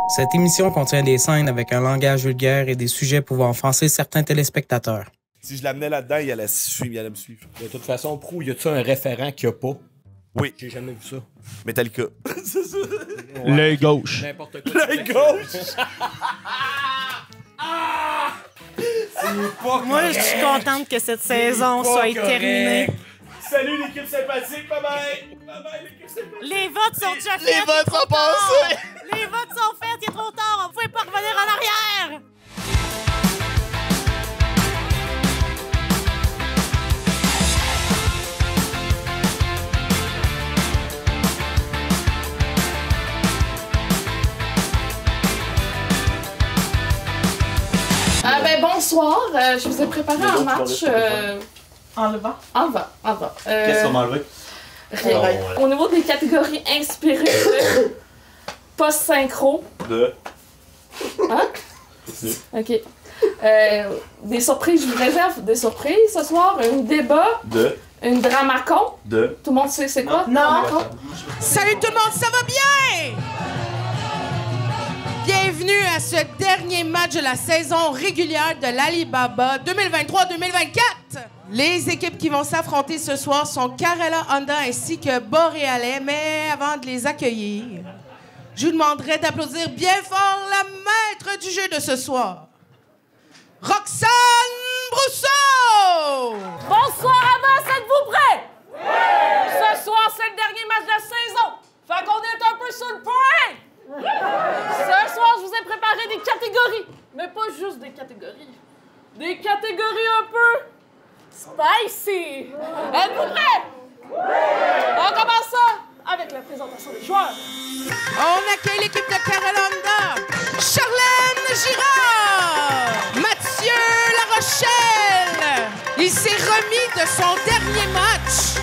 Cette émission contient des scènes avec un langage vulgaire et des sujets pouvant offenser certains téléspectateurs. Si je l'amenais là-dedans, il allait me suivre. De toute façon, Prou, y a-tu un référent qu'il n'y a pas? Oui. J'ai jamais vu ça. Metallica. C'est ça. L'œil gauche. N'importe quoi. L'œil gauche! Moi, je suis contente que cette saison soit terminée. Salut l'équipe sympathique, bye bye! Bye bye l'équipe sympathique! Les votes sont déjà faits. Les votes sont passés! Les votes sont faits, il est trop tard. On ne pouvait pas revenir en arrière. Bonsoir, je vous ai préparé un match Enlevant. Qu'est-ce qu'on m'a enlevé? Rien. Au niveau des catégories inspirées de post-synchro. De. Hein? OK. Des surprises, je vous réserve des surprises ce soir. Un débat. De. Une dramacon. De. Tout le monde sait c'est quoi? Non. Salut tout le monde, ça va bien? Bienvenue à ce dernier match de la saison régulière de l'Alibaba 2023-2024. Les équipes qui vont s'affronter ce soir sont Carella Honda ainsi que Boréalais, mais avant de les accueillir, je vous demanderai d'applaudir bien fort la maître du jeu de ce soir, Roxane Brousseau! Bonsoir à tous, êtes-vous prêts? Oui! Ce soir, c'est le dernier match de la saison. Fait qu'on est un peu sur le point. Ce soir, je vous ai préparé des catégories. Mais pas juste des catégories. Des catégories un peu spicy. Êtes-vous prêts? Oui! On commence ça avec la présentation des joueurs. On accueille l'équipe de Carella Honda, Charlène Girard, Mathieu La Rochelle. Il s'est remis de son dernier match,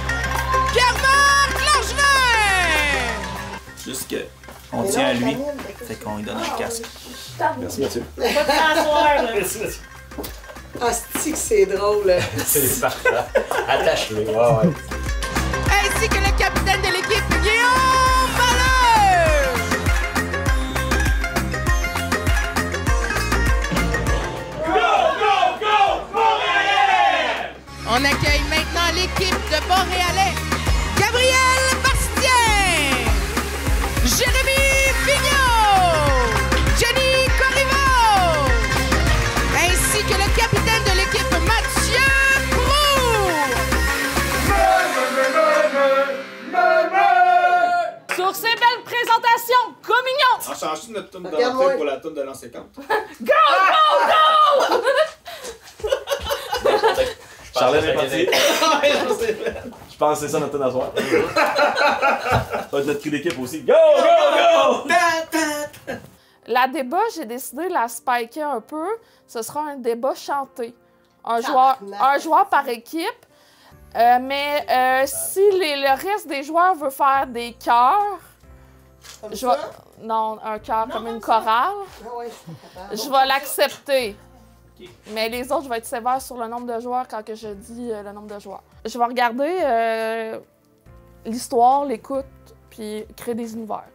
Pierre-Marc Langevin. Juste que on tient à lui, fait qu'on lui donne un casque. Merci Mathieu. Pas de t'asseoir, là. Merci Mathieu. Asti que c'est drôle. C'est parfait. Attache-le. Ouais. Ainsi que le capitaine de l'équipe, Guillaume Balleur. On accueille maintenant l'équipe de Boréalais, Gabriel Bastien, Jérémy Pignot, Jenny Corriveau, ainsi que le capitaine de l'équipe, Mathieu Prou. Sur ces belles présentations, communion. On change notre tourne de Regarde-moi. l'entrée pour la tourne de l'an 50. Go, go, go! Charlène est partie. Je pense que c'est ça notre tourne à soir. Ça va être notre cul d'équipe aussi. Go, go, go! La débat, j'ai décidé de la spiker un peu. Ce sera un débat chanté. Un joueur par équipe. Mais si le reste des joueurs veut faire des chœurs, non, un chœur comme une chorale, je vais l'accepter. Mais les autres, je vais être sévère sur le nombre de joueurs quand que je dis le nombre de joueurs. Je vais regarder l'histoire, l'écoute, puis créer des univers.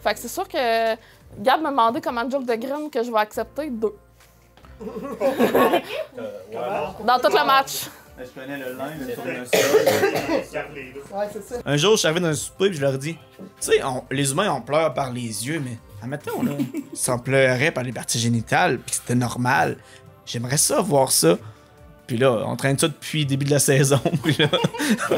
Fait que c'est sûr que Gab m'a demandé comment de joke de Grimm que je vais accepter 2. Dans tout le match. Je connais le lin, le tournesol. Ouais, c'est ça. Un jour, je suis arrivé dans un souper et je leur dis, tu sais, les humains, on pleure par les yeux, mais admettons, là, si on pleurait par les parties génitales puis que c'était normal, j'aimerais ça voir ça. Puis là, on traîne ça depuis le début de la saison. Puis là,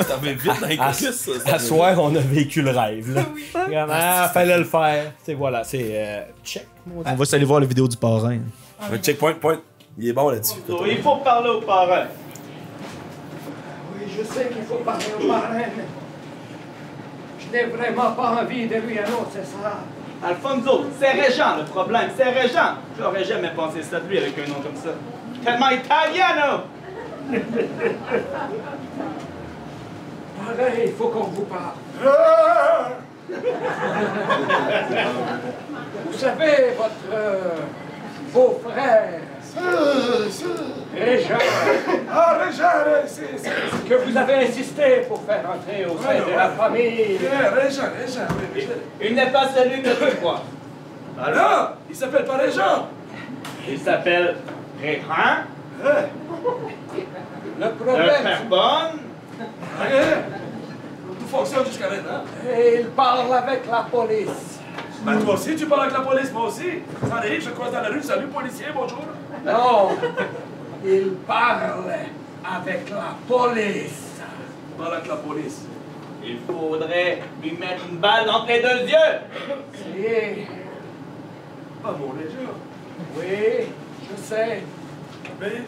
Ça va vite dans les coulisses, ça. À soir, on a vécu le rêve. Là. Vraiment, fallait le faire. C'est voilà, c'est check. on va aller voir la vidéo du parrain. Un checkpoint, point. Il est bon là-dessus. Il faut parler au parrain. Oui, je sais qu'il faut parler au parrain, mais je n'ai vraiment pas envie de lui annoncer ça. Alfonso, c'est Régent le problème, c'est Régent. J'aurais jamais pensé ça de lui avec un nom comme ça. Tellement italiano! Pareil, il faut qu'on vous parle. Vous savez, votre beau-frère, Régent. Ah, Régent, c'est que vous avez insisté pour faire entrer au sein de la famille. Il n'est pas celui que tu crois. Non! Il s'appelle pas Régent! Il s'appelle Régent. Le problème, Carbone. Tout fonctionne jusqu'à maintenant. c'est il parle avec la police. Ben toi aussi, tu parles avec la police, moi aussi. Ça arrive, je croise dans la rue, salut policier, bonjour. Non, il parle avec la police. Parle avec la police. Il faudrait lui mettre une balle entre les deux yeux. Et Ah, mon Régent. oui, je sais. Mais,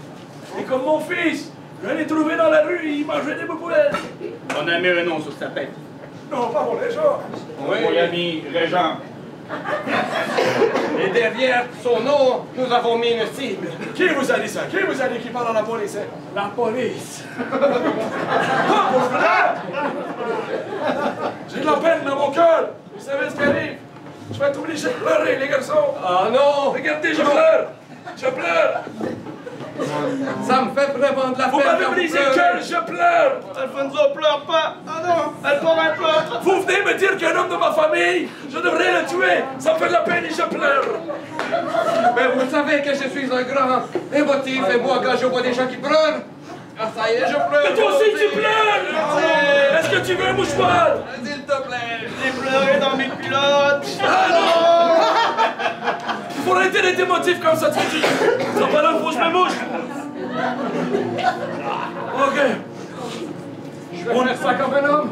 c'est comme mon fils. Je l'ai trouvé dans la rue, il mangeait des bobouettes. On a mis un nom sur sa tête. Non, pas mon Régent. Mon ami Régent. Et derrière son nom, nous avons mis une cible. Qui vous a dit ça? Qui vous a dit qu'il parle à la police? Hein? La police. Ah, mon frère! J'ai de la peine dans mon cœur. Vous savez ce qui arrive? Je vais être obligé de pleurer, les garçons. Ah non! Regardez, je pleure. Je pleure. Ça me fait vraiment de la Vous peine. m'avez quand brisé vous le pleurez. cœur, je pleure. Alfonso, pleure pas. Ah non, elle pleure. Vous venez me dire qu'un homme de ma famille, je devrais le tuer. Ça me fait de la peine et je pleure. Mais vous savez que je suis un grand émotif et moi, quand je vois des gens qui pleurent, ah ça y est, je pleure. Mais toi aussi, tu pleures. Est-ce que tu veux un mouchoir? S'il te plaît. J'ai pleuré dans mes culottes. Ah non! Il faut arrêter d'être émotif comme ça, tu dis. Ça va là, faut que je me mouche. Ok. Je vais faire ça comme un homme.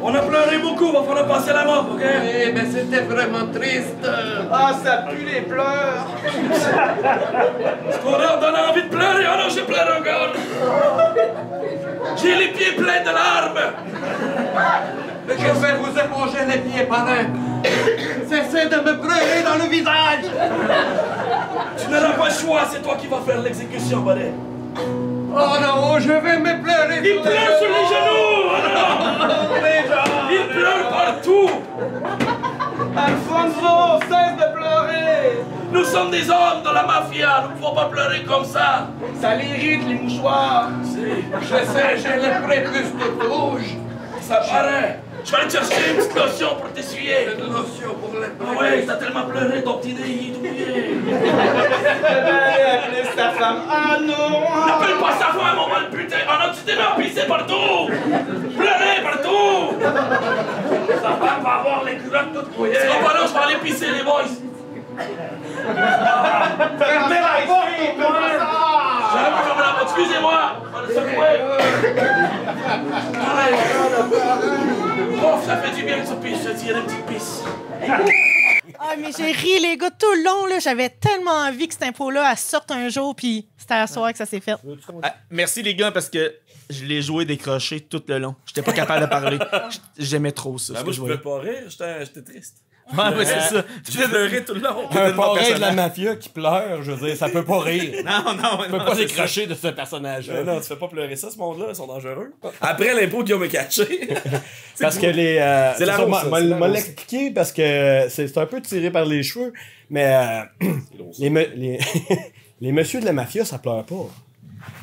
On a pleuré beaucoup, va falloir passer la mort, ok? Eh, mais c'était vraiment triste. Ah, ça pue les pleurs. Ton heure donne envie de pleurer. Oh non, je pleure encore. J'ai les pieds pleins de larmes. Mais je vais vous éponger les pieds, parrain. Cessez de me pleurer dans le visage. Tu n'auras pas le choix, c'est toi qui vas faire l'exécution, Bonnet. Oh non, je vais me pleurer. Il pleure sur les genoux! Oh non! Il pleure partout! Alfonso, cesse de pleurer. Nous sommes des hommes de la mafia, nous ne pouvons pas pleurer comme ça! Ça l'irrite, les mouchoirs. Je sais, j'ai le prépuce tout rouge. Ça paraît! Je vais aller te chercher une petite lotion pour t'essuyer! Une lotion pour les Ah ouais, t'as tellement pleuré, ton petit nez il est douillé! Appeler sa femme. Ah non. N'appelle pas sa femme, on va le buter! Oh non, tu t'es mis à pisser partout! Pleurer partout! Sa femme va avoir les culottes toutes mouillées! Tu vas pas là, je vais aller pisser les boys! Fermez la porte. J'arrive à fermer la porte, excusez-moi! On va le secouer! Ouf, ça fait du bien que tu pisses, je te tire une petite pisse! Ah, mais j'ai ri, les gars, tout le long, là. J'avais tellement envie que cette info-là, elle sorte un jour, puis c'était à soir que ça s'est fait. Ah, merci les gars, parce que je l'ai joué décroché tout le long. J'étais pas capable de parler. J'aimais trop ça. Ben moi, je pouvais pas rire, j'étais triste. Ouais, c'est ça. Tu pleurais tout le long. Un parrain de la mafia qui pleure, je veux dire, ça peut pas rire. Non, Tu peux pas décrocher de ce personnage-là. Non, tu fais pas pleurer ça, ce monde-là, ils sont dangereux. Après l'impôt, Guillaume m'a catché. Parce que les. C'est la rose, ça, c'est la m'a rose. l'expliqué parce que c'est un peu tiré par les cheveux, mais les messieurs de la mafia, ça pleure pas.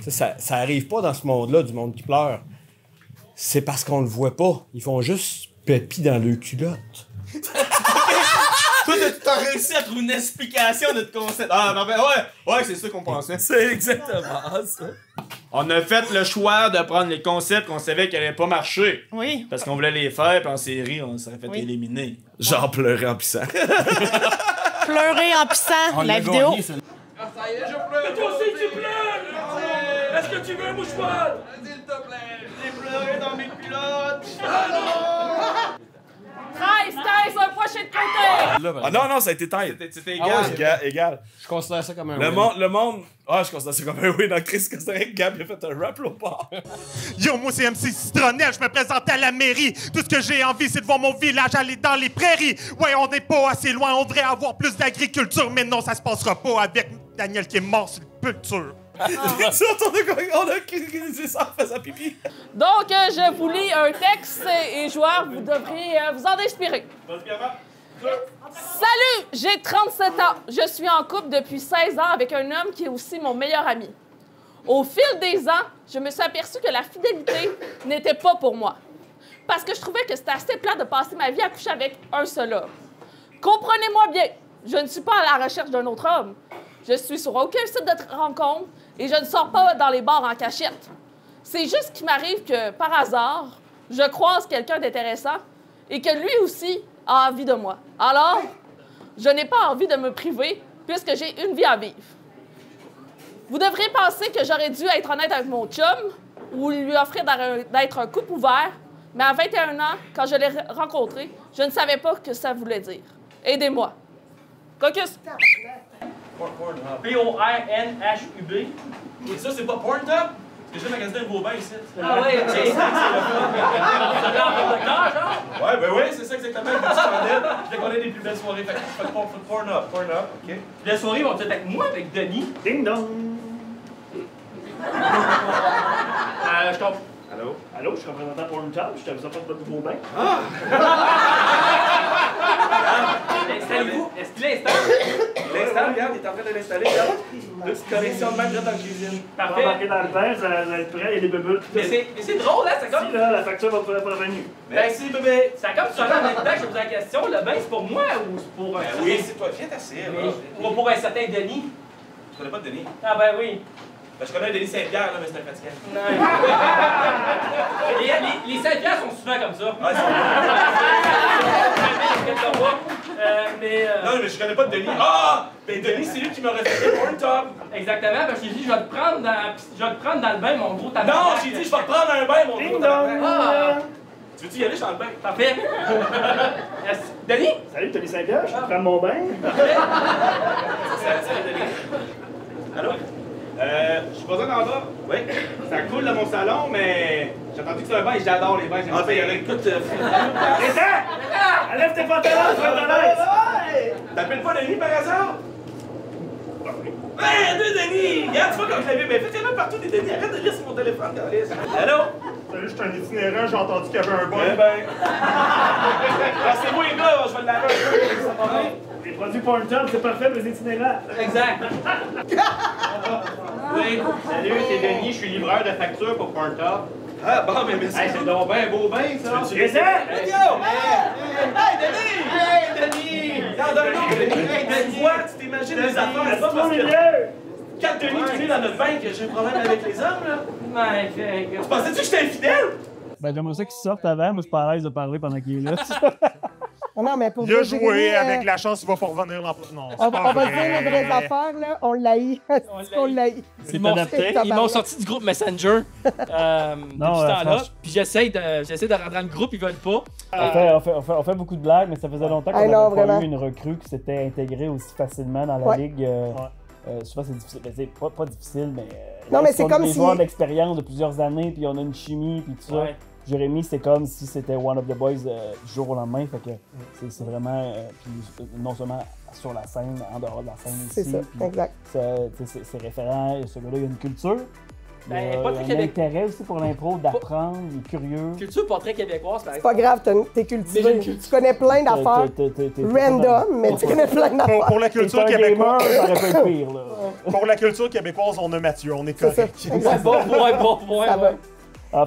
Ça arrive pas dans ce monde-là, du monde qui pleure. C'est parce qu'on le voit pas. Ils font juste pépi dans le culotte. Toi, t'as réussi à trouver une explication de notre concept. Ah, non, ben ouais, c'est ça qu'on pensait. C'est exactement ça. On a fait le choix de prendre les concepts qu'on savait qu'ils allaient pas marcher. Oui. Parce qu'on voulait les faire, puis en série, on s'aurait fait Oui. éliminer. Genre pleurer en pissant. Pleurer en pissant, la vidéo. Ah ça y est, je pleure. Mais toi aussi, tu pleures! Est-ce que tu veux un mouchoir? S'il te plaît. J'ai pleuré dans mes culottes. 13, un poché de côté. Ah non, ça a été tête. C'était égal. Égal. Je considère ça comme un Le monde. Ah, je considère ça comme un win dans Chris Costa-Rica. Gab, il a fait un rap l'autre part. Yo, moi c'est MC Citronnelle, je me présente à la mairie. Tout ce que j'ai envie, c'est de voir mon village aller dans les prairies. Ouais, on n'est pas assez loin, on devrait avoir plus d'agriculture, mais non, ça se passera pas avec Daniel qui est mort sur le culture. Ça, on a critiqué ça en faisant pipi. Donc, je vous lis un texte et joueurs, vous devrez vous en inspirer. Salut, j'ai 37 ans. Je suis en couple depuis 16 ans avec un homme qui est aussi mon meilleur ami. Au fil des ans, je me suis aperçue que la fidélité n'était pas pour moi. Parce que je trouvais que c'était assez plat de passer ma vie à coucher avec un seul homme. Comprenez-moi bien, Je ne suis pas à la recherche d'un autre homme. Je suis sur aucun site de rencontre et je ne sors pas dans les bars en cachette. C'est juste qu'il m'arrive que, par hasard, je croise quelqu'un d'intéressant et que lui aussi a envie de moi. Alors, je n'ai pas envie de me priver puisque j'ai une vie à vivre. Vous devriez penser que j'aurais dû être honnête avec mon chum ou lui offrir d'être un couple ouvert, mais à 21 ans, quand je l'ai rencontré, je ne savais pas ce que ça voulait dire. Aidez-moi. Caucus. P-O-R-N-H-U-B. Et ça, c'est pas Pornhub? Parce que j'ai magasiné un beau bain ici. Ah ouais, ok. Ouais, ben oui, c'est ça exactement. Je te connais des plus belles soirées. Fait que Pornhub, ok. Les soirées vont être avec moi, avec Denis. Ding dong. Je comprends. Allô? Allô, je suis représentant pour une table, je t'avais besoin de votre nouveau bain. Ah! Installez-vous. Est-ce qu'il installe? Il l'installe, regarde, il est en train de l'installer, regarde. Deux petites connexions de même direct dans la cuisine. Parfait. Embarquer dans le bain, ça va être prêt, il y a des bébés. Mais c'est drôle, hein, c'est comme... Si, là, la facture va vous être revenue. Merci, bébé. C'est comme tu en même temps que je pose la question, le bain, c'est pour moi ou c'est pour... Oui, c'est toi, viens t'asseoir. Pour un certain Denis. Je connais pas Denis. Ah ben oui. Ben, je connais Denis Saint-Pierre, là, mais c'est un fatigant. Les Saint-Pierre sont souvent comme ça. Ouais, non, mais je connais pas Denis. Ah! Ben, Denis, c'est lui qui m'a référé pour un top. Exactement, parce que j'ai dit, je vais te prendre dans le bain, mon gros tabac. Non, j'ai dit, je vais te prendre un bain, mon gros tabac. Ah! Tu veux-tu y aller, je suis dans le bain? Parfait. Denis? Salut, Denis Saint-Pierre, je vais prendre mon bain. Salut, Denis. Allô? Je suis pas en bas. Oui. Ça coule dans mon salon, mais j'ai entendu que c'est un bain et j'adore les bains. Ah, ben, il y en a une coute. Descends! Enlève tes pantalons, tu vas être à l'aise! T'appelles pas Denis par hasard? Hey, deux Denis! Regarde, tu vois comme je l'avais bien fait. Il y en a partout des Denis. Arrête de lire sur mon téléphone, Carlis. Allô? Salut, je suis un itinérant, j'ai entendu qu'il y avait un bain. Eh ben. C'est moi, les gars, je vais le laver un peu. Ça va bien. Les produits Pornhub, c'est parfait pour les itinérants. Exact. Oui, salut, c'est Denis, je suis livreur de factures pour Pornhub. Ah, bon, mais merci. Hey, c'est donc ben un beau bain, ça. Descends! Hey, Denis! Hey, Denis! Regarde un autre, Denis! Hey, Denis! Tu vois, tu t'imagines les affaires, c'est pas parce que... 4 Denis qui viennent dans notre bain que j'ai un problème avec les hommes, là? Ouais, tu pensais-tu que j'étais infidèle? Ben, j'aimerais ça qu'il sorte avant, moi je suis pas à l'aise de parler pendant qu'il est là. Non, mais pour il a dire, joué Jérémy, avec la chance, il va pas revenir l'an prochain. Non, on va dire les vraies affaires, là. On l'haït. On l'haït. Ils m'ont sorti du groupe Messenger depuis ce temps-là. Puis j'essaie de rentrer dans le groupe, ils veulent pas. On fait beaucoup de blagues, mais ça faisait longtemps qu'on n'avait pas eu une recrue qui s'était intégrée aussi facilement dans la ligue. Souvent c'est difficile, pas difficile, mais... non, mais c'est comme des si... joueurs d'expérience de plusieurs années, puis on a une chimie, puis tout ça. Jérémy, c'est comme si c'était one of the boys du jour au lendemain, fait que c'est vraiment... puis non seulement sur la scène, en dehors de la scène aussi. C'est ça, exact. C'est référent, ce gars-là, il y a une culture. Il y a un intérêt aussi pour l'impro, d'apprendre, il est curieux. Culture pas très québécoise, par exemple. C'est pas grave, t'es cultivé. Tu connais plein d'affaires random, mais tu connais plein d'affaires. Pour la culture québécoise, ça aurait pu être pire, là. Pour la culture québécoise, on a Mathieu, on est correct. C'est bon.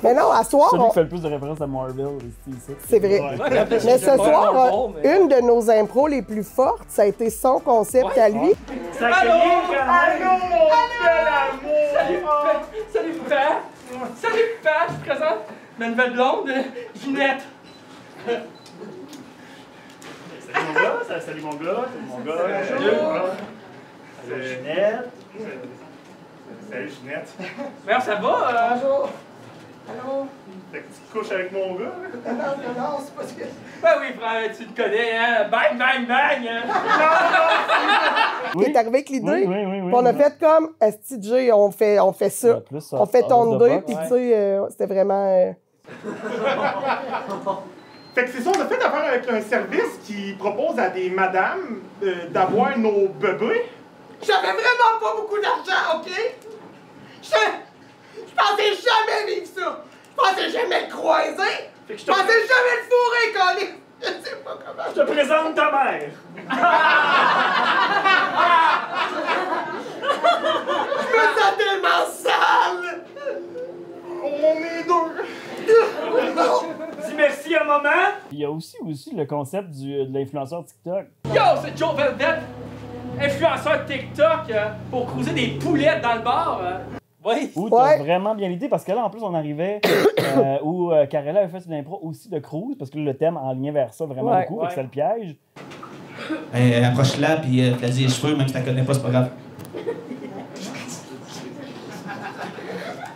Mais non, à soir. Celui qui fait le plus de références à Marvel ici. C'est vrai. Mais ce soir, une de nos impros les plus fortes, ça a été son concept à lui. Allô, salut, papa! Salut, papa! Je présente ma nouvelle blonde, Ginette. Salut mon gars, salut mon gars. Salut Ginette. Salut Ginette. Merde, ça va? Bonjour. Allô? Fait que tu te couches avec mon gars? Non, c'est pas ce que... Ben oui, frère, tu le connais, hein? Bang, bang, bang! Il est arrivé avec l'idée. Oui. On a fait comme STJ, on fait ça. On fait ton dé, puis tu sais, c'était vraiment. Fait que c'est ça, on a fait affaire avec un service qui propose à des madames d'avoir nos bébés. J'avais vraiment pas beaucoup d'argent, OK? Je pensais jamais vivre ça! Je pensais jamais le croiser! Je pensais jamais le fourrer, Colin! Je sais pas comment. Je te présente ta mère! Je me sens tellement sale! On est deux! Dis merci à maman! Il y a aussi le concept de l'influenceur TikTok. Yo! c'est Joe Velvet, influenceur TikTok pour cruiser des poulettes dans le bar. Oui. Ou t'as vraiment bien l'idée, parce que là, en plus, on arrivait où Carella avait fait une impro aussi de cruise, parce que le thème enlignait vers ça vraiment beaucoup, fait que c'est le piège. Approche-la, puis vas-y les cheveux, même si t'en connais pas, c'est pas grave.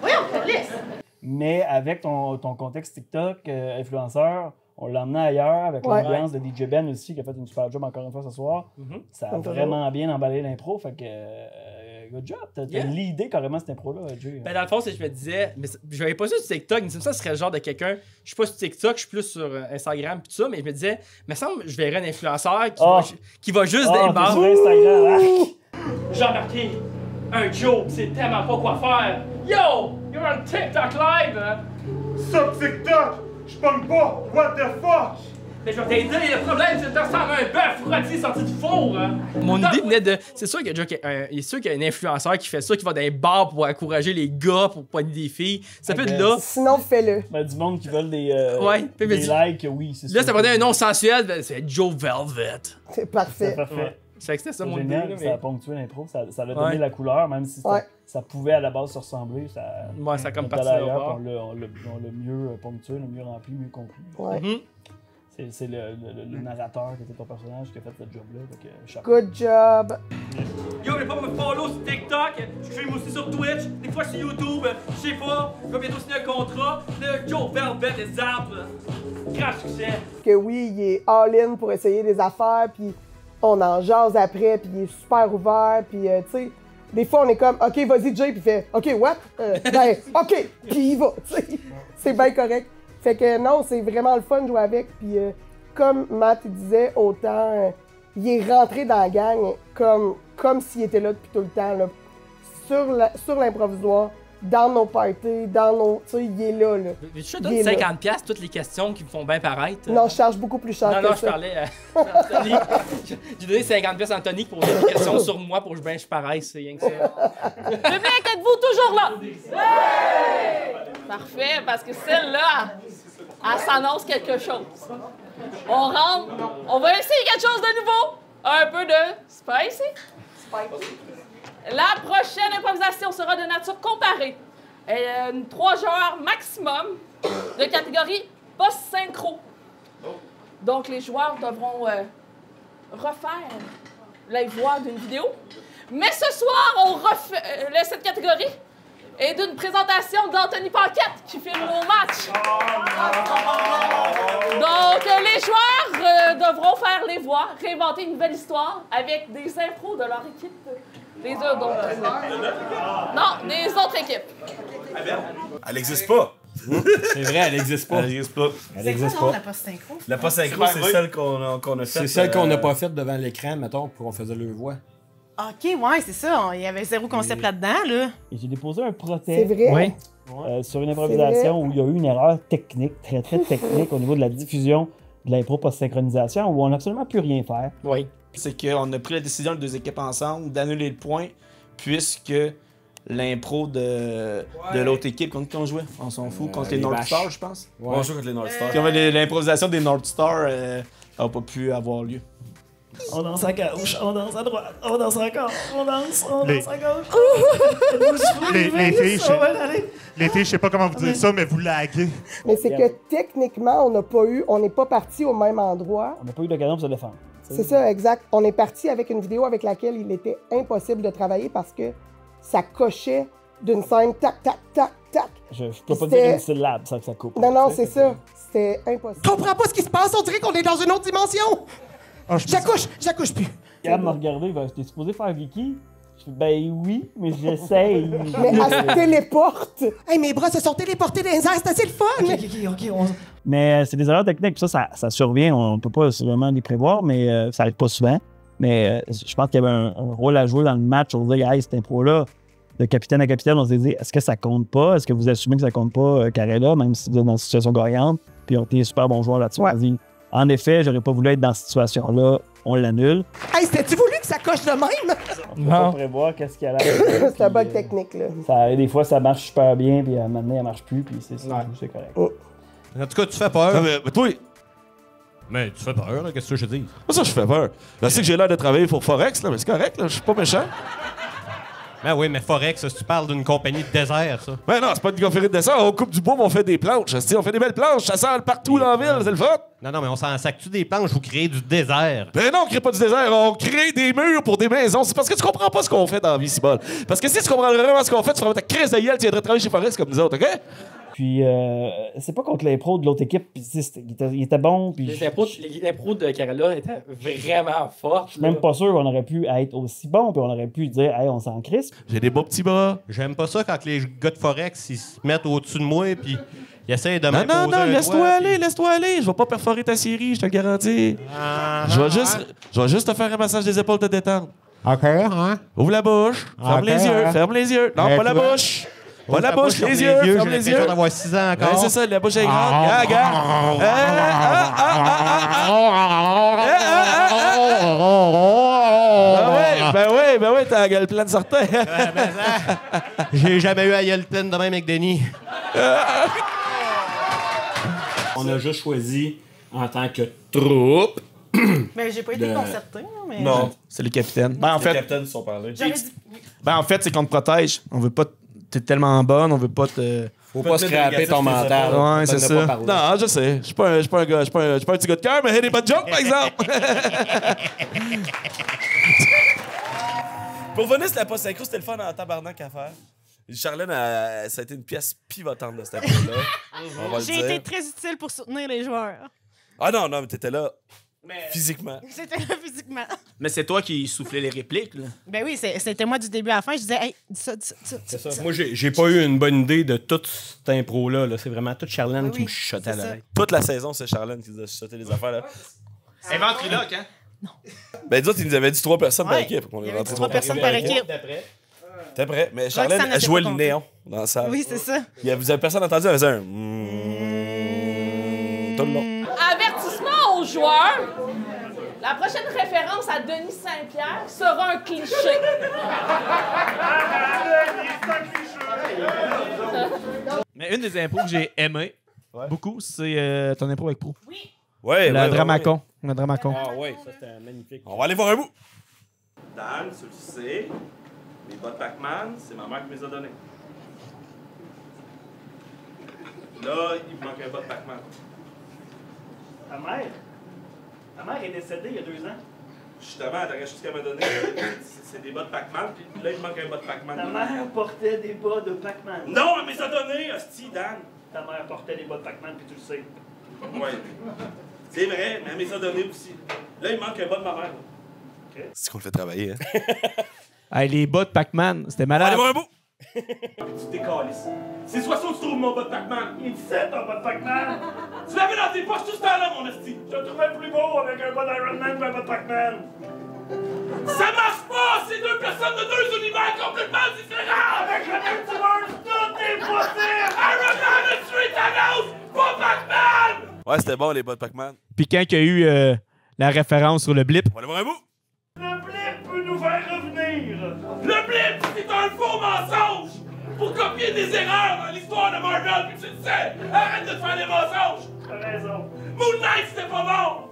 Oui, on peut laisse. Mais avec ton contexte TikTok, influenceur, on l'a emmené ailleurs avec l'ambiance de DJ Ben aussi, qui a fait une super job encore une fois ce soir. Ça a vraiment bien emballé l'impro, fait que good job. T'as l'idée carrément cette impro-là, Jay. Ben dans le fond, c'est que je me disais, mais je n'avais pas sur TikTok, mais ça serait le genre de quelqu'un, je suis pas sur TikTok, je suis plus sur Instagram pis tout ça, mais je me disais, me semble je verrais un influenceur qui va juste des bars. Sur Instagram, J'ai remarqué un Joe, c'est tellement pas quoi faire. Yo, you're on TikTok live. Sur TikTok, je pogne pas. What the fuck? Mais je vais t'aider, le problème c'est que tu ressembles à un bœuf rôti sorti du four. Mon idée venait de. C'est sûr qu'il y a un influenceur qui fait ça, qui va dans les bars pour encourager les gars pour pogner des filles. Ça peut être là. Sinon, fais-le. Ben, du monde qui veulent des des likes, oui, c'est ça. Là, ça prenait un nom sensuel, c'est Joe Velvet. C'est parfait. C'est parfait. C'est que c'était ça mon idée. idée. Ça a ponctué l'impro, ça a donné la couleur, même si ça pouvait à la base se ressembler. Ça a comme parti là. On l'a mieux ponctué, le mieux rempli, mieux compris. Ouais. C'est le narrateur qui était ton personnage qui a fait ce job-là. Good job! Yo, n'oubliez pas de me follow sur TikTok, je stream aussi sur Twitch, des fois sur YouTube, je sais pas, je vais bientôt signer un contrat. Le Joe Velvet est zapes. Grand succès! Que oui, il est all-in pour essayer des affaires, puis on en jase après, puis il est super ouvert, puis tu sais, des fois on est comme, OK, vas-y Jay, puis il fait, OK, what? Ben, OK, puis il va, tu sais, c'est bien correct. Fait que non, c'est vraiment le fun de jouer avec. Puis comme Matt disait, autant il est rentré dans la gang comme s'il était là depuis tout le temps. Là. Sur l'improvisoire, dans nos parties, dans nos. Tu sais, il est là. Mais tu donnes 50$ toutes les questions qui me font bien paraître. Non, je charge beaucoup plus cher. Non, je parlais à Anthony. J'ai donné 50$ à Anthony pour poser des questions sur moi pour que je paraisse. C'est rien que ça. Public, êtes-vous toujours là? Oui! Parfait, parce que celle-là, elle s'annonce quelque chose. On rentre, on va essayer quelque chose de nouveau. Un peu de spicy. La prochaine improvisation sera de nature comparée. 3 joueurs maximum de catégorie post-synchro. Donc, les joueurs devront refaire les voix d'une vidéo. Mais ce soir, on refait cette catégorie et d'une présentation d'Anthony Paquette qui filme nos matchs. Donc, les joueurs devront faire les voix, réinventer une nouvelle histoire avec des impros de leur équipe. Des autres. Non, des autres équipes. Elle n'existe pas. C'est vrai, elle n'existe pas. Elle n'existe pas. Elle n'existe pas. La post-synchro. La post-synchro, c'est celle qu'on a faite. C'est celle qu'on n'a pas faite devant l'écran, mettons, pour qu'on faisait leur voix. OK, ouais, c'est ça. Il y avait zéro concept là-dedans, là. Et j'ai déposé un protest. C'est vrai? Sur une improvisation où il y a eu une erreur technique, très technique, au niveau de la diffusion de l'impro post-synchronisation, où on n'a absolument plus rien faire. Oui. C'est qu'on a pris la décision, les deux équipes ensemble, d'annuler le point, puisque l'impro de l'autre équipe, contre qui on jouait? On s'en fout. Contre les North Stars, je pense. Ouais. On joue contre les North Stars. Puis l'improvisation des North Stars n'a pas pu avoir lieu. On danse à gauche, on danse à droite, on danse encore, on danse à gauche. Les filles, je sais pas comment vous dire ça, mais vous laguez. Mais c'est que techniquement, on n'est pas parti au même endroit. On n'a pas eu d'occasion pour se défendre. C'est ça, exact. On est parti avec une vidéo avec laquelle il était impossible de travailler parce que ça cochait d'une scène tac, tac, tac, tac. Je peux pas dire une syllabe sans que ça coupe. Non, c'est ça. C'était impossible. Je comprends pas ce qui se passe, on dirait qu'on est dans une autre dimension! J'accouche plus. Gab m'a regardé, il va t'es supposé faire Vicky? Je fais, ben oui, mais j'essaye. Mais elle se téléporte! Hey, mes bras se sont téléportés dans les airs, c'est assez le fun! OK. Mais c'est des erreurs techniques, puis ça survient, on peut pas vraiment les prévoir, mais ça arrive pas souvent. Mais je pense qu'il y avait un rôle à jouer dans le match, on se dit, hey, cette impro-là, de capitaine à capitaine, on s'est dit, est-ce que ça compte pas? Est-ce que vous assumez que ça compte pas, Carella, même si vous êtes dans une situation gagnante? Puis on était super bons joueurs là-dessus. Ouais. En effet, j'aurais pas voulu être dans cette situation-là. On l'annule. Hey, c'était-tu voulu que ça coche de même? On peut pas prévoir qu'est-ce qu'il y a là. C'est un bug technique, là. Des fois, ça marche super bien, puis à un moment donné, elle marche plus, puis c'est correct. En tout cas, tu fais peur. Mais toi, Mais tu fais peur, là, qu'est-ce que je dis? Moi, ça, je fais peur. Je sais que j'ai l'air de travailler pour Forex, là, mais c'est correct, là, je suis pas méchant. Ben oui, mais Forex, tu parles d'une compagnie de désert, ça. Ben non, c'est pas une conférence de dessert. On coupe du bois, mais on fait des planches. On fait des belles planches. Ça sort partout dans la ville, c'est le fun. Non, mais on s'en sac-tu des planches, vous créez du désert. Ben non, on crée pas du désert. On crée des murs pour des maisons. C'est parce que tu comprends pas ce qu'on fait dans la vie, Cibol. Parce que si tu comprends vraiment ce qu'on fait, tu feras ta crise de gueule, tu viendrais travailler chez Forex comme nous autres, OK? Puis, c'est pas contre l'impro de l'autre équipe. Puis, il était bon. Puis, L'impro de Carla était vraiment forte. je suis même pas sûr qu'on aurait pu être aussi bon. Puis, on aurait pu dire, hey, on s'en crisse. J'ai des beaux petits bras. J'aime pas ça quand les gars de Forex, ils se mettent au-dessus de moi, puis ils essayent de m'imposer Non, un laisse-toi doigt, aller, puis- laisse-toi aller. Je vais pas perforer ta série, je te le garantis. Je vais juste te faire un massage des épaules te détendre. OK, hein? Ouvre la bouche. Ferme Ok, les yeux. hein. Ferme les yeux. Non, Mais pas la toi- bouche. Pas Ouvre la ta bouche, bouche, les ferme yeux. les yeux, Ferme j'ai les yeux. l'impression d'avoir 6 ans encore. Ouais, c'est ça, la bouche est grande. Regarde. Ben ouais, t'as la gueule pleine de sortir. J'ai jamais eu à gueule pleine de même avec Denis. On a juste choisi en tant que troupe. Mais j'ai pas été De- concertée, mais... Non. C'est le capitaine. Ben, en Les fait, capitaines sont parlés. J'aurais dit... ben, en fait, c'est qu'on te protège. On veut pas. T'es tellement bonne, on veut pas te. Faut pas scraper ton mental. Ouais, c'est ça. Non, je sais. Je suis pas un gars, je suis pas un petit gars de cœur, mais il y a des bonnes jokes, par exemple. Pour venir, c'était pas synchro, c'était le fun en tabarnak à faire. Charlène, ça a été une pièce pivotante de cette époque-là. On va le J'ai été dire. très utile pour soutenir les joueurs. Ah non, mais t'étais là physiquement. J'étais là physiquement. Mais c'est toi qui soufflais les répliques, là. Ben oui, c'était moi du début à la fin. Je disais, hey, dis ça, dis ça, dis ça. C'est ça. dis ça. Moi, j'ai pas eu une bonne idée de toute cette impro-là. Là. C'est vraiment toute Charlène qui me chuchotait à l'oreille. Toute la saison, c'est Charlène qui nous a chuchoté les affaires. Là. C'est ventriloque, hein? Ben, d'autres, ils nous avaient dit 3 personnes par Ouais. équipe. On Il y est avait rentré 3 personnes par équipe. T'es prêt? Mais Roxane Charlène, n'était elle jouait pas le contente. néon dans la salle. Oui, c'est ça. Vous avez personne entendu, elle faisait un. Tout le long. Avertissement aux joueurs. La prochaine référence à Denis Saint-Pierre sera un cliché. Mais une des impros que j'ai aimé beaucoup, c'est ton impro avec Pro. Oui. Ouais, La ouais, Dramacon. La Dramacon. Ah ouais, ça c'était magnifique. On va aller voir un bout. Dan, ce que tu sais, les bottes Pac-Man, c'est ma mère qui me les a données. Là, il me manque un bot Pac-Man. Ta mère? Ta mère est décédée il y a 2 ans. Justement, la dernière chose qu'elle m'a donné, c'est des bottes Pac-Man, puis là, il me manque un bot Pac-Man. Ta mère portait des bas de Pac-Man. Non, elle me les a donnés, hostie, Dan! Ta mère portait des bas de Pac-Man, puis tu le sais. Ouais. C'est vrai, mais elle me les a donnés aussi. Là, il me manque un bot de ma mère. C'est qu'on le fait travailler, hein? Hey, les bas de Pac-Man, c'était malade. Allez voir un bout! Tu décalisses. C'est soit ça ou tu trouves mon bot de Pac-Man. Il dit ça, ton bot de Pac-Man. Tu l'avais dans tes poches tout ce temps-là, mon esti. Je le trouvais plus beau avec un bot d'Iron Man et un bot de Pac-Man. Ça marche pas! C'est 2 personnes de 2 univers complètement différents! Avec le multiverse, tout est possible! Iron Man a tué Thanos, pas Pac-Man! Ouais, c'était bon, les bots de Pac-Man. Puis quand il y a eu la référence sur le blip, On va aller voir un bout. Le blip peut nous faire revenir! Le blip, c'est un faux mensonge! Pour copier des erreurs dans l'histoire de Marvel, puis tu le sais! Arrête de te faire des mensonges! T'as raison. Moon Knight, c'était pas bon!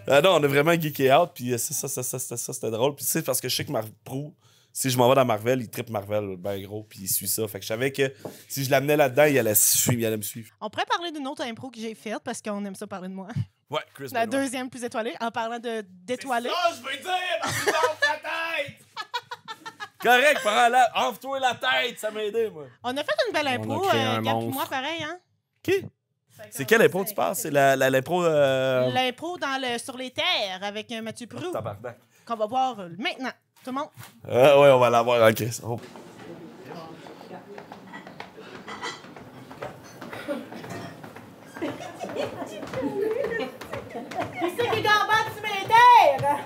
Ah non, on a vraiment geeké out, puis ça c'était drôle. Puis tu sais, parce que je sais que Pro, si je m'en vais dans Marvel, il trippe Marvel, ben gros, puis il suit ça. Fait que je savais que si je l'amenais là-dedans, il allait me suivre. On pourrait parler d'une autre impro que j'ai faite parce qu'on aime ça parler de moi. Ouais, Chris La Benoit. deuxième plus étoilée, en parlant d'étoilée. Ça, je veux dire! C'est dans ta tête! Correct, prends-la, enfle-toi la tête, ça m'a aidé, moi. On a fait une belle impro, créé un Gab et monstre. moi, pareil, hein? Qui? C'est quelle impro tu passes? C'est l'impro... L'impro sur les terres avec Mathieu Proulx. Tabarnak. Qu'on va voir maintenant. Tout le monde. Ah ouais, on va l'avoir en Chris. Oh. Qui c'est qui gambade sur mes terres?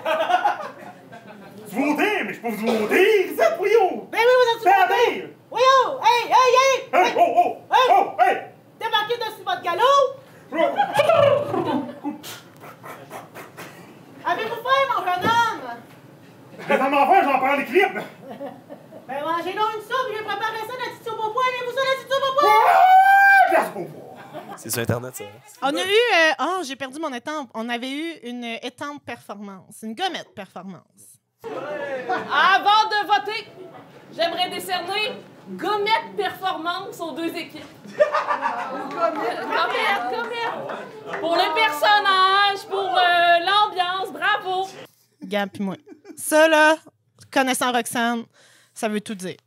Tu veux dire, mais je peux vous dire, ça, voyons! Ben oui, vous êtes sur mes terres! Voyons! Hey, hey, hey! Hey, oh, oh! Oh, hey! Débarquez de votre galop! Avez-vous faim, mon jeune homme? Les enfants, j'en parle les clips! Ben mangez donc une soupe, j'ai préparé ça, la petite soupe au poil, et vous allez C'est sur Internet, ça. On a eu... j'ai perdu mon étampe. On avait eu une étampe performance. Une gommette performance. Avant de voter, j'aimerais décerner gommette performance aux deux équipes. Gommette. Pour le personnage, pour l'ambiance, bravo. Gab puis moi. Ça, là, connaissant Roxane, ça veut tout dire.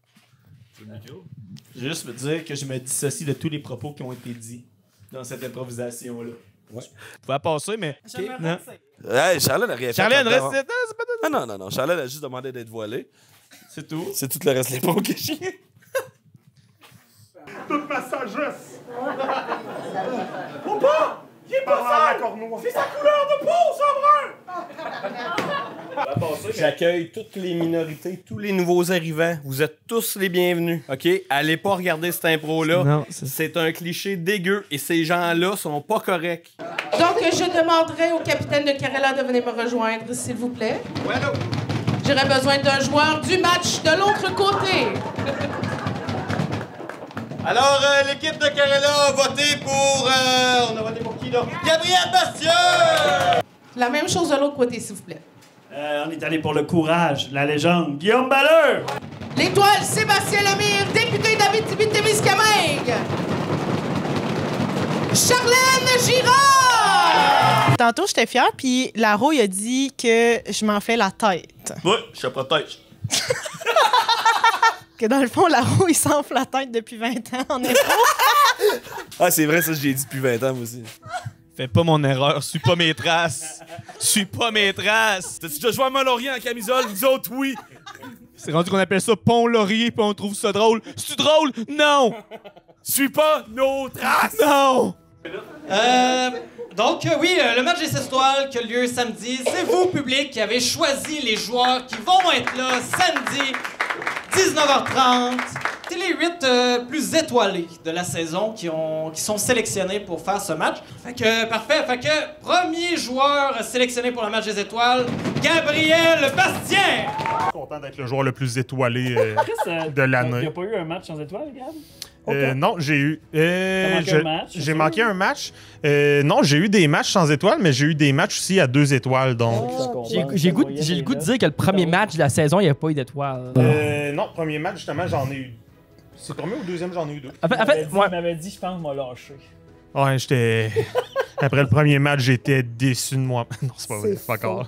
Je veux juste dire que je me dissocie de tous les propos qui ont été dits dans cette improvisation-là. Ouais. Vous pouvez passer, mais... Non. Hey, Charlotte n'a rien fait. Charlotte reste... Non. Charlotte a juste demandé d'être voilée. C'est tout. C'est tout le reste des mots que j'ai. Toute ma sagesse. Faut pas! Il est pas sale! C'est sa couleur de peau, ça brun! J'accueille toutes les minorités, tous les nouveaux arrivants. Vous êtes tous les bienvenus, OK? Allez pas regarder cette impro-là. Non, c'est un cliché dégueu et ces gens-là sont pas corrects. Donc, je demanderai au capitaine de Karela de venir me rejoindre, s'il vous plaît. J'aurais besoin d'un joueur du match de l'autre côté. Alors, l'équipe de Karela a voté pour... on a voté pour qui, là? Gabriel Bastien! La même chose de l'autre côté, s'il vous plaît. On est allé pour le courage, la légende, Guillaume Balleur! L'étoile, Sébastien Lemire, député d'Abitibi-Témiscamingue. Charlène Girard! Tantôt, j'étais fière, puis la rouille a dit que je m'enflais la tête. Ouais, je te protège. Que dans le fond, la rouille s'enfle la tête depuis 20 ans en impro. Ah, c'est vrai, ça, j'ai dit depuis 20 ans, moi aussi. Fais pas mon erreur, suis pas mes traces. Suis pas mes traces. T'as-tu déjà joué à Mont-Laurier en camisole? Nous autres, oui. C'est rendu qu'on appelle ça Pont-Laurier, puis on trouve ça drôle. C'est-tu drôle? Non! Suis pas nos traces! Non! Donc, oui, le match des étoiles qui a lieu samedi, c'est vous, public, qui avez choisi les joueurs qui vont être là samedi, 19h30. C'est les 8 plus étoilés de la saison qui sont sélectionnés pour faire ce match. Fait que, parfait. Fait que, premier joueur sélectionné pour le match des étoiles, Gabriel Bastien! Content d'être le joueur le plus étoilé de l'année. Il n'y a pas eu un match sans étoiles, Gab? Non, j'ai eu. T'as manqué un match? J'ai manqué un match. Non, j'ai eu des matchs sans étoiles, mais j'ai eu des matchs aussi à 2 étoiles. Donc. J'ai le goût de dire que le premier match de la saison, il n'y a pas eu d'étoiles. Non, premier match, justement, j'en ai eu. C'est le premier ou le deuxième, j'en ai eu 2. En fait, il m'avait dit, je pense, m'a lâché. Ouais, j'étais. Après le premier match, j'étais déçu de moi. Non, c'est pas vrai. Fuck all.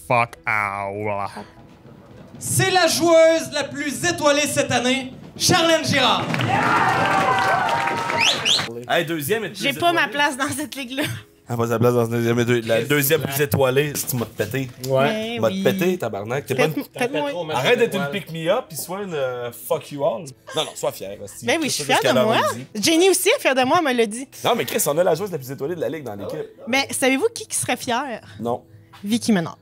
Fuck out. C'est la joueuse la plus étoilée cette année, Charlène Girard. Hey, deuxième et J'ai pas ma place dans cette ligue-là. Ah, pas sa place dans la deuxième plus étoilée, si tu m'as te pété. Ouais. Tu m'as te pété, tabarnak. T'es pas une... Arrête d'être une pick-me-up pis sois une fuck you all. Non, sois fier. Ben oui, je suis fière de moi. Jenny aussi est fière de moi, elle me l'a dit. Non, mais Chris, on a la joueuse la plus étoilée de la ligue dans l'équipe. Mais savez-vous qui serait fier? Non. Vicky Menard.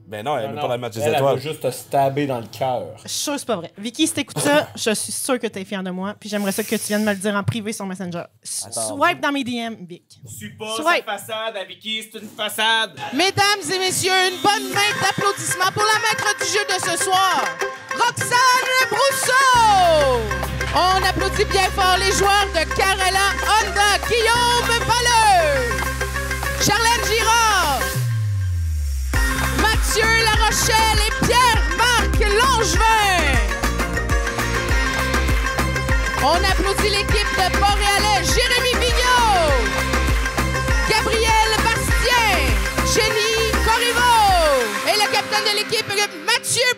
Ben non, elle aime pas dans le match des Elle étoiles. veut juste te stabber dans le cœur. Je suis sûre que c'est pas vrai. Vicky, si t'écoutes ça, je suis sûre que t'es fière de moi. Puis j'aimerais ça que tu viennes me le dire en privé sur Messenger. Swipe dans mes DM, Vic. Suis pas sa façade à Vicky, c'est une façade. Mesdames et messieurs, une bonne main d'applaudissements pour la maître du jeu de ce soir, Roxane Brousseau! On applaudit bien fort les joueurs de Karela Honda, Guillaume Balleux, Charlène Girard, Mathieu La Rochelle et Pierre-Marc Langevin. On applaudit l'équipe de Montréalais, Jérémy Vigneault, Gabriel Bastien, Jenny Corriveau et le capitaine de l'équipe, Mathieu